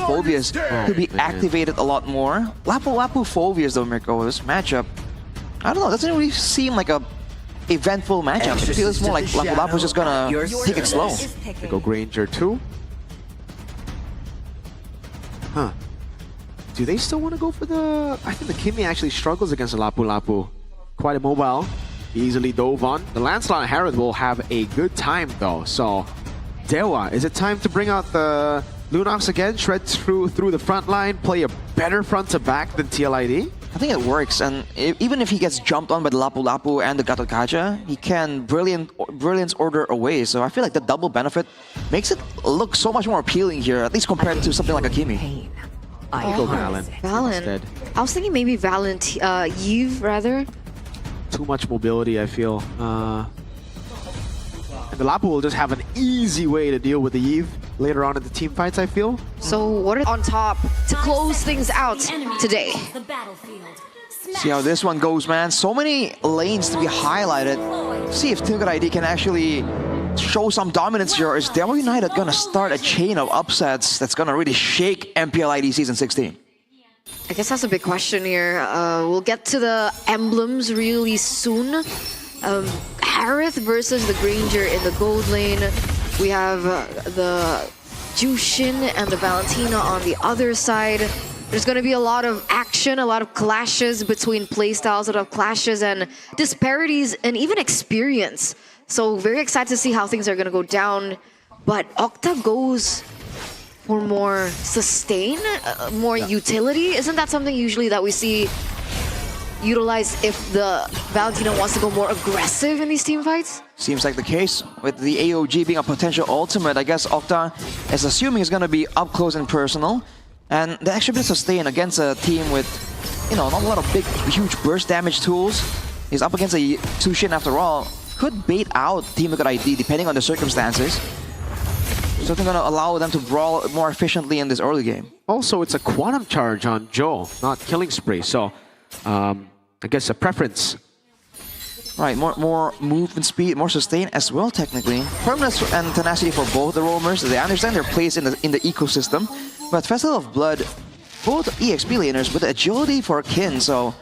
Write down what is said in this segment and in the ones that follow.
Phobias to be activated a lot more. Lapu-Lapu Phobias though, Mirko, this matchup, I don't know, doesn't really seem like a eventful matchup. It feels more like Lapu-Lapu's just gonna take it slow. They go Granger too. Huh. Do they still want to go for the... I think the Kimmy actually struggles against the Lapu-Lapu. Quite immobile. Easily dove on. The Lancelot and Harith will have a good time though. So, DEWA, is it time to bring out the Lunox again? Shred through the front line, play a better front to back than TLID? I think it works, and even if he gets jumped on by the Lapu-Lapu and the Gatotkacha, he can Brilliance Order away. So I feel like the double benefit makes it look so much more appealing here, at least compared to something like a Kimi. I go Valen. Valen. I was thinking maybe Eve rather. Too much mobility, I feel. And the Lapu will just have an easy way to deal with the Eve later on in the team fights, I feel. So what are on top to close things out today? See how this one goes, man. So many lanes to be highlighted. See if Team ID can actually show some dominance here. Is DEWA United gonna start a chain of upsets that's gonna really shake MPL ID Season 16? I guess that's a big question here. We'll get to the emblems really soon. Harith versus the Granger in the gold lane. We have the Jushin and the Valentina on the other side. There's going to be a lot of action, a lot of clashes between playstyles, a lot of clashes and disparities and even experience. So very excited to see how things are going to go down. But Octa goes for more sustain, more utility. Isn't that something usually that we see utilized if the Valentina wants to go more aggressive in these team fights? Seems like the case. With the AOG being a potential ultimate, I guess Octa is assuming it's going to be up close and personal. And they actually been sustained against a team with, you know, not a lot of big, huge burst damage tools. He's up against a Sushin after all. Could bait out Team Liquid ID depending on the circumstances. So they're going to allow them to brawl more efficiently in this early game. Also, it's a Quantum Charge on Joe, not Killing Spree. So, I guess a preference. Right, more movement speed, more sustain as well technically. Firmness and tenacity for both the roamers. They understand their place in the ecosystem. But Festival of Blood, both EXP laners with agility for Kin. So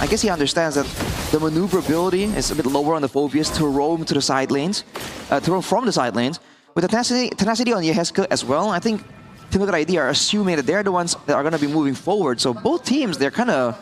I guess he understands that the maneuverability is a bit lower on the Phobias to roam to the side lanes, to roam from the side lanes. With the tenacity on Yeheska as well, I think Team Liquid ID are assuming that they're the ones that are going to be moving forward. So both teams, they're kind of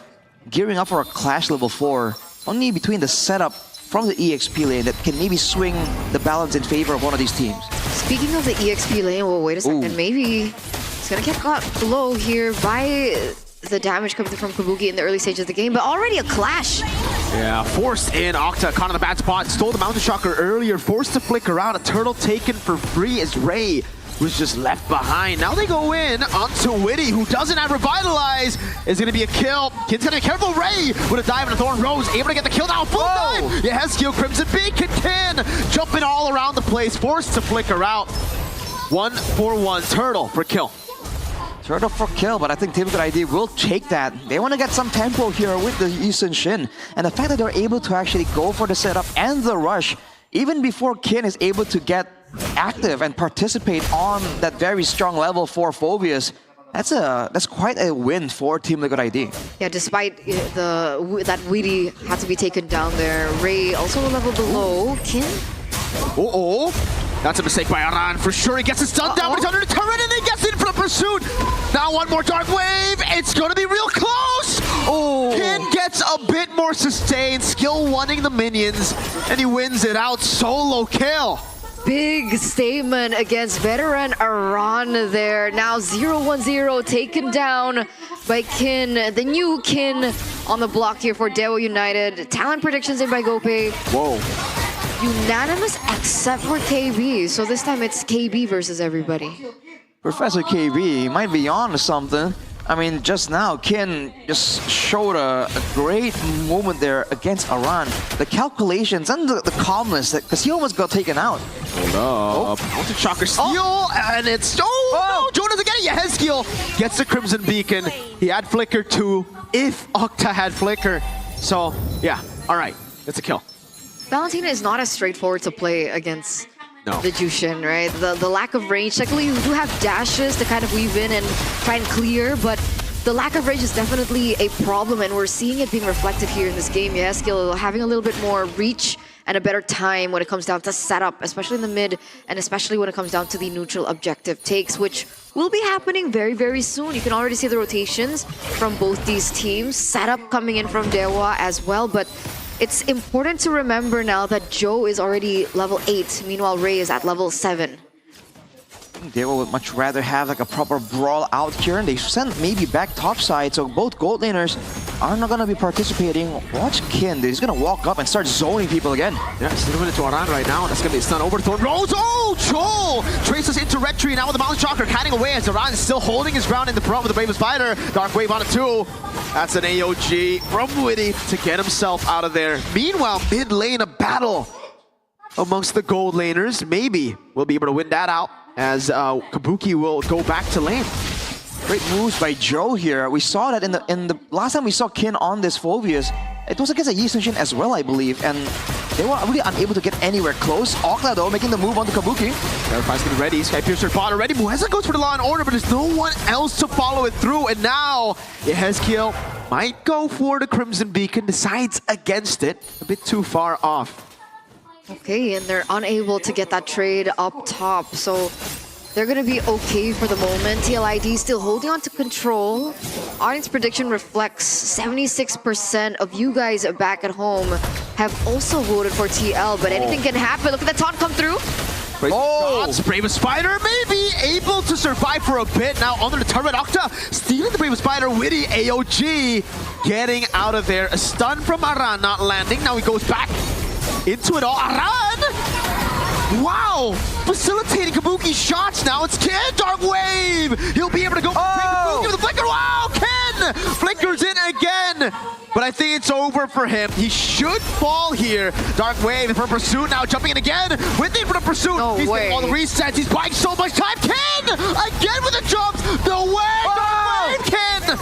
gearing up for a Clash level 4. Only between the setup from the EXP lane that can maybe swing the balance in favor of one of these teams. Speaking of the EXP lane, well, wait a second. Maybe it's going to get caught low here by the damage coming from Kabuki in the early stages of the game, but already a clash. Yeah, forced in. Octa caught in the bad spot. Stole the Mountain Shocker earlier. Forced to flicker out. A turtle taken for free as Ray was just left behind. Now they go in onto Witty, who doesn't have Revitalize. Is going to be a kill. Kid's going to be careful. Ray with a dive and a Thorn Rose. Able to get the kill now. Full dive. Yeah, Heskio, Crimson Beacon, Kin jumping all around the place. Forced to flicker out. 1-for-1. Turtle for kill. Turtle for kill, but I think Team Liquid ID will take that. They want to get some tempo here with the Yusun Shin. And the fact that they're able to actually go for the setup and the rush, even before Kin is able to get active and participate on that very strong level for Phobias, that's quite a win for Team Liquid ID. Yeah, despite that Weedy had to be taken down there. Ray also a level below. Kin? That's a mistake by Aran for sure. He gets his stun down, but he's under the turret and he gets in for the pursuit. Now one more Dark Wave. It's going to be real close. Kin gets a bit more sustained, skill wanting the minions, and he wins it out. Solo kill. Big statement against veteran Aran there. Now 0-1-0 taken down by Kin. The new Kin on the block here for DEWA United. Talent predictions in by Gopay. Whoa. Unanimous except for KB. So this time it's KB versus everybody. Professor KB might be on to something. I mean, just now, Kin just showed a great moment there against Aran. The calculations and the calmness, because he almost got taken out. Hold up. Mountain Shocker steal, and it's... no! Joe doesn't get it yet. Heskio gets the Crimson Beacon. He had Flicker too, if Octa had Flicker. So, yeah, all right. It's a kill. Valentina is not as straightforward to play against No. the Jushin, right? The lack of range. Technically, you do have dashes to kind of weave in and try and clear, but the lack of range is definitely a problem, and we're seeing it being reflected here in this game. Skill having a little bit more reach and a better time when it comes down to setup, especially in the mid, and especially when it comes down to the neutral objective takes, which will be happening very, very soon. You can already see the rotations from both these teams. Setup coming in from DEWA as well, but it's important to remember now that Joe is already level 8, meanwhile Ray is at level 7. They would much rather have like a proper brawl out here, and they sent maybe back topside, so both gold laners are not going to be participating. Watch Kin, he's going to walk up and start zoning people again. Yeah, he's moving into Aran right now. That's going to be a stun overthrown. Rose, oh, Joel! Traces into Retry now with the Mountain Shocker cutting away as Aran is still holding his ground in the front with the Brave Spider. Dark Wave on it too. That's an AOG from Witty to get himself out of there. Meanwhile, mid lane, a battle amongst the gold laners. Maybe we'll be able to win that out, as Kabuki will go back to lane. Great moves by Joe here. We saw that in the last time we saw Kin on this Phobius. It was against a Yi Sun-shin as well, I believe, and they were really unable to get anywhere close. Okla though making the move onto Kabuki. Verify's getting ready. Sky Piercer bot already. Mueza goes for the Law and Order, but there's no one else to follow it through. And now Yehezkiel might go for the Crimson Beacon, decides against it. A bit too far off. Okay, and they're unable to get that trade up top, so they're going to be okay for the moment. TLID still holding on to control. Audience prediction reflects 76% of you guys back at home have also voted for TL, but anything can happen. Look at that taunt come through. Brave Spider maybe able to survive for a bit. Now under the turret, Octa stealing the Brave Spider. Witty AOG getting out of there. A stun from Aran not landing. Now he goes back into it all. Aran! Wow! Facilitating Kabuki's shots now. It's Ken! Dark Wave! He'll be able to go Kabuki with the flicker. Wow! Ken! Flickers in again! But I think it's over for him. He should fall here. Dark Wave for pursuit now, jumping in again. Within for the pursuit. No He's way. getting all the resets. He's buying so much time. Ken! Again with the jumps! No way! Dark Wave! Ken!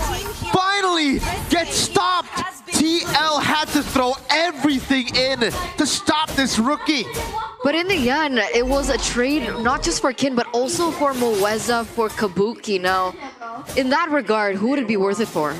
Finally gets stopped. TL had to throw everything in to stop this rookie. But in the end, it was a trade not just for Kin, but also for Mueza, for Kabuki. Now, in that regard, who would it be worth it for?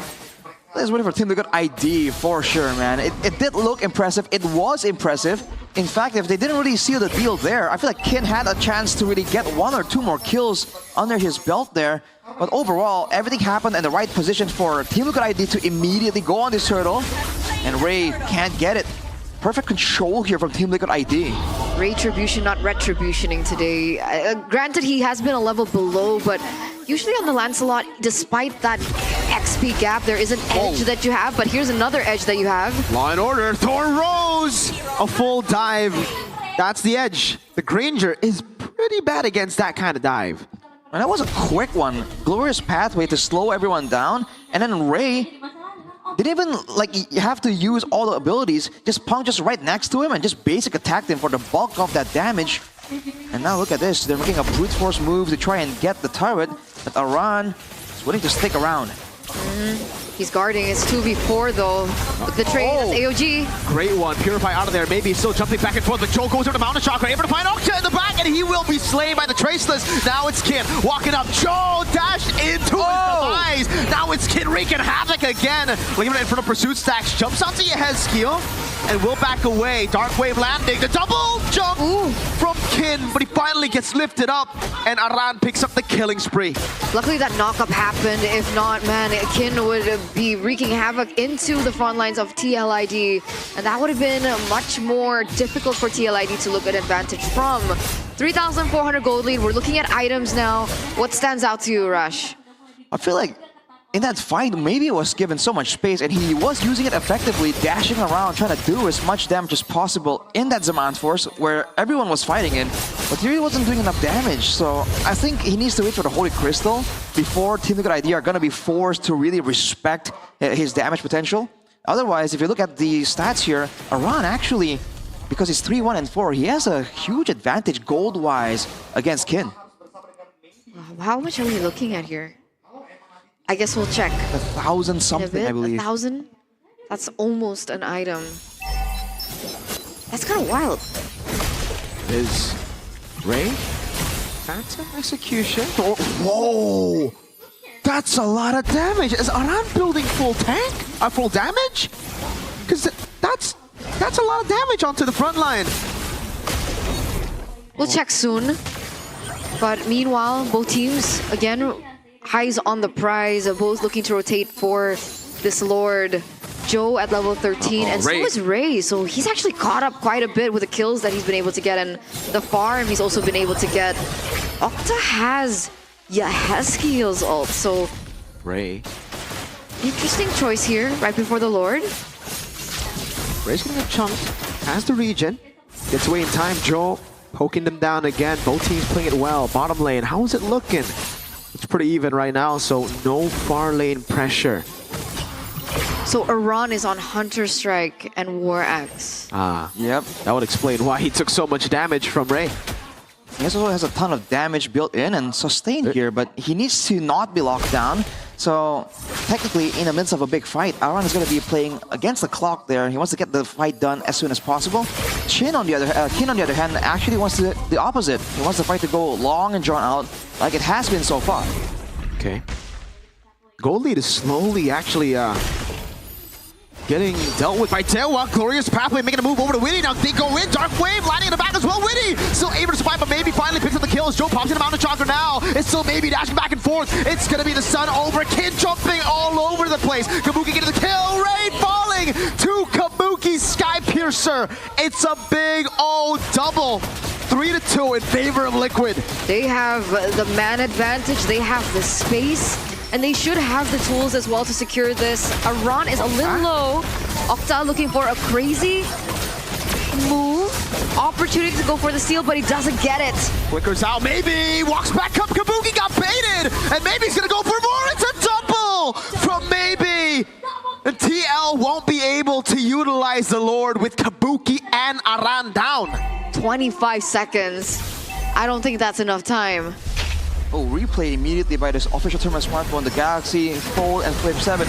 Let's wait for Team Liquid ID for sure, man. It did look impressive. It was impressive. In fact, if they didn't really seal the deal there, I feel like Kin had a chance to really get 1 or 2 more kills under his belt there. But overall, everything happened in the right position for Team Liquid ID to immediately go on this hurdle. And Ray can't get it. Perfect control here from Team Liquid ID. Retribution, not retributioning today. Granted, he has been a level below, but usually on the Lancelot, despite that XP gap, there is an edge that you have, but here's another edge that you have. Law and Order, Thor Rose! A full dive. That's the edge. The Granger is pretty bad against that kind of dive. And that was a quick one. Glorious pathway to slow everyone down. And then Ray didn't even you have to use all the abilities. Just Punk just right next to him and just basic attacked him for the bulk of that damage. And now look at this. They're making a brute force move to try and get the turret. But Aran is willing to stick around. He's guarding. It's 2v4 though. With the trade, that's AOG. Great one. Purify out of there. Maybe still jumping back and forth. But Joe goes over the Mountain Chakra. Able to find Octa in the back. And he will be slain by the Traceless. Now it's Kin walking up. Joe dashed into his demise. Now it's Kin wreaking havoc again. Looking in front of pursuit stacks. Jumps onto Yehezkiel. And will back away. Dark Wave landing. The double jump from Kin. But he finally gets lifted up. And Aran picks up the killing spree. Luckily that knock-up happened. If not, man, Kin would be wreaking havoc into the front lines of TLID. And that would have been much more difficult for TLID to look at advantage from. 3,400 gold lead. We're looking at items now. What stands out to you, Rush? I feel like in that fight, maybe it was given so much space and he was using it effectively, dashing around, trying to do as much damage as possible in that Zaman Force where everyone was fighting in, but he really wasn't doing enough damage. So I think he needs to wait for the Holy Crystal before Team Liquid ID are going to be forced to really respect his damage potential. Otherwise, if you look at the stats here, Aran actually, because he's 3-1 and 4, he has a huge advantage gold-wise against Kin. How much are we looking at here? I guess we'll check. 1,000 something, I believe. 1,000? That's almost an item. That's kind of wild. It is. Ray, that's an execution. Oh, whoa! That's a lot of damage. Is Aran building full tank? Full damage? Because that's a lot of damage onto the front line. We'll check soon. But meanwhile, both teams, again, eyes on the prize, both looking to rotate for this Lord. Joe at level 13, and so is Ray. So he's actually caught up quite a bit with the kills that he's been able to get, and the farm he's also been able to get. Octa has Yahezkiel's ult, so Ray. interesting choice here, right before the Lord. Ray's gonna get chunked, has the regen, gets away in time. Joe poking them down again. Both teams playing it well. Bottom lane, how is it looking? It's pretty even right now, so no far lane pressure. So Aran is on Hunter Strike and War Axe. Yep. That would explain why he took so much damage from Ray. He also has a ton of damage built in and sustained here, but he needs to not be locked down. So technically, in the midst of a big fight, Aran is going to be playing against the clock there. He wants to get the fight done as soon as possible. Kin on the other hand, actually wants to the opposite. He wants the fight to go long and drawn out, like it has been so far. Okay. Gold lead is slowly actually getting dealt with by DEWA. Glorious Pathway making a move over to Witty. Now they go in. Dark Wave landing in the back as well. Witty still able to survive, but maybe finally picks up the kills. Joe pops in the Mountain Chakra now. It's still maybe dashing back and forth. It's going to be the sun over. Kid jumping all over the place. Kabuki getting the kill. Ray falling to Kabuki's Sky Piercer. It's a big old double. 3-2 in favor of Liquid. They have the man advantage, they have the space, and they should have the tools as well to secure this. Aran is a little low. Octa looking for a crazy move. Opportunity to go for the steal, but he doesn't get it. Flickers out, maybe. Walks back up. Kabuki got baited. And maybe he's going to go for more. It's a double from maybe. And TL won't be able to utilize the Lord with Kabuki and Aran down. 25 seconds. I don't think that's enough time. Oh, replay immediately by this official tournament smartphone, the Galaxy Fold and Flip 7.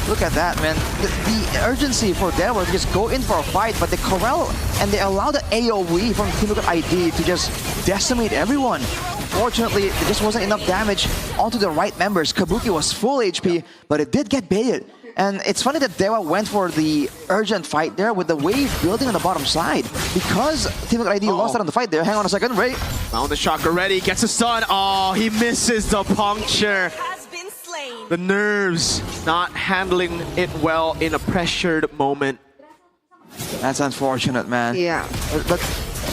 Look at that, man. The urgency for DEWA to just go in for a fight, but they corral and they allow the AoE from Team Liquid ID to just decimate everyone. Fortunately, there just wasn't enough damage onto the right members. Kabuki was full HP, but it did get baited. And it's funny that DEWA went for the urgent fight there with the wave building on the bottom side. Because Team Liquid ID lost out on the fight there. Hang on a second, Ray. Found the Chakra ready, gets a stun. Oh, he misses the puncture. The nerves not handling it well in a pressured moment. That's unfortunate, man. Yeah. But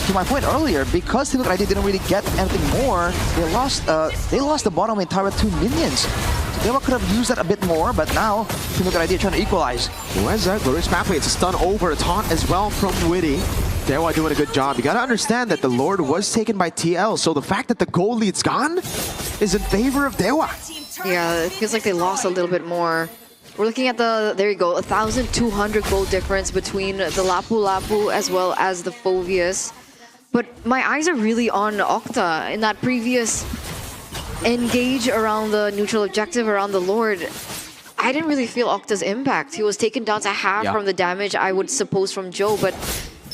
to my point earlier, because Team Liquid ID didn't really get anything more, they lost the bottom lane tower 2 minions. So DEWA could have used that a bit more, but now Team Liquid ID are trying to equalize. Where's that? Glorious Pathway, it's a stun over, a taunt as well from Witty. DEWA doing a good job. You gotta understand that the Lord was taken by TL, so the fact that the gold lead's gone is in favor of DEWA. Yeah, it feels like they lost a little bit more. We're looking at the, there you go, 1,200 gold difference between the Lapu Lapu as well as the Fovius. But my eyes are really on Octa. In that previous engage around the neutral objective, around the Lord, I didn't really feel Octa's impact. He was taken down to half from the damage, I would suppose, from Joe, but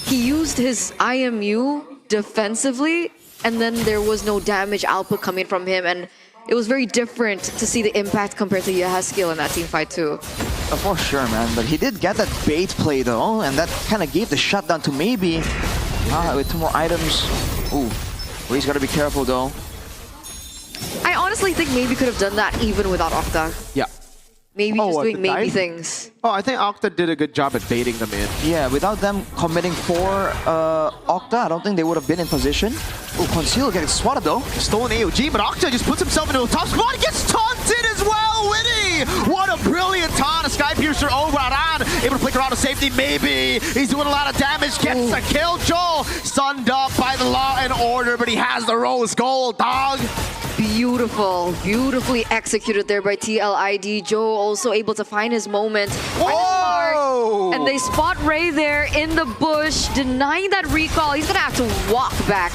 he used his IMU defensively, and then there was no damage output coming from him, and it was very different to see the impact compared to Yahezkiel in that team fight too. For sure, man. But he did get that bait play though, and that kind of gave the shutdown to maybe. With 2 more items. Ooh, Ray's got to be careful though. I honestly think maybe could have done that even without Octa. Yeah. Maybe just doing maybe things. Oh, I think Octa did a good job at baiting them in. Yeah, without them committing for Octa, I don't think they would have been in position. Oh, Conceal getting swatted though. Stolen AOG, but Octa just puts himself into a tough spot. He gets taunted as well, Witty! What a brilliant taunt. A Sky Piercer over Aran. Able to flicker out of safety, maybe. He's doing a lot of damage. Gets a kill. Joel stunned up by the Law and Order, but he has the rose gold, dog. Beautiful, beautifully executed there by TLID. Joe also able to find his moment. Oh! And they spot Ray there in the bush, denying that recall. He's gonna have to walk back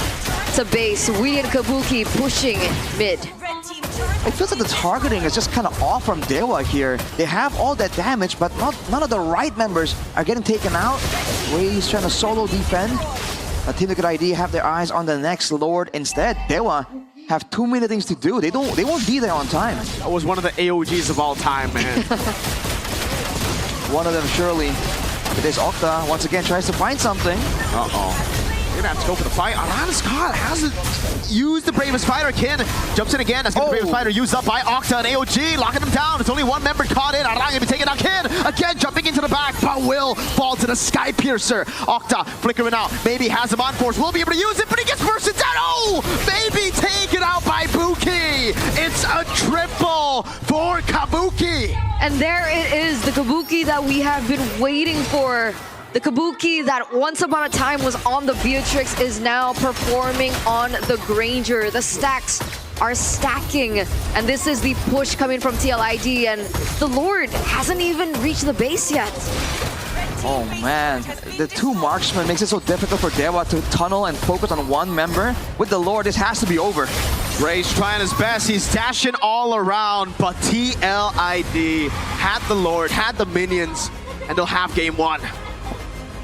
to base. We and Kabuki pushing mid. It feels like the targeting is just kind of off from DEWA here. They have all that damage, but none of the right members are getting taken out. Ray's trying to solo defend. Team Liquid ID have their eyes on the next Lord instead. DEWA have too many things to do. They won't be there on time. That was one of the AOGs of all time, man. One of them surely. But this Octa once again tries to find something. They're gonna have to go for the fight. Aran Scott hasn't used the Bravest Fighter. Kin jumps in again. That's the Bravest Fighter used up by Octa and AOG, locking him down. It's only one member caught in. Aran gonna be taking out Kin. Again, jumping into the back, but will fall to the Sky Piercer. Octa flickering out. Maybe has him on force. Will be able to use it, but he gets bursted down. Oh! Maybe taken out by Buki. It's a triple for Kabuki. And there it is, the Kabuki that we have been waiting for. The Kabuki that once upon a time was on the Beatrix is now performing on the Granger. The stacks are stacking, and this is the push coming from TLID, and the Lord hasn't even reached the base yet. Oh man, the two marksmen makes it so difficult for DEWA to tunnel and focus on one member. With the Lord, this has to be over. Ray's trying his best. He's dashing all around, but TLID had the Lord, had the minions, and they'll have game one.